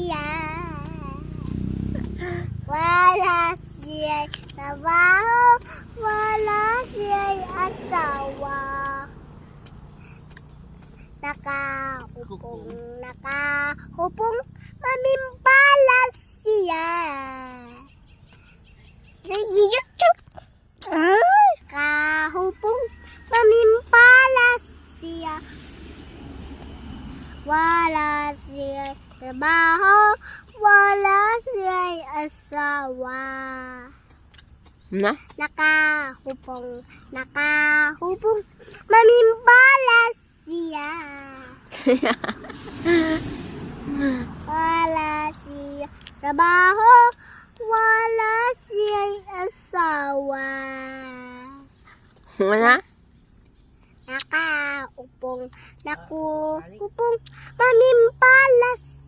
siya. Wala siya'y trabaho, wala siya'y asawa. Nakahupong mamimbalas siya. Kahupong mamimbalas siya. Wala siya'y trabaho, wala siya'y asawa. Na? Nakahupong mamimbalas siya. Wala siya trabaho, wala siya'y asawa. Wala? Nakahupong mamimbalas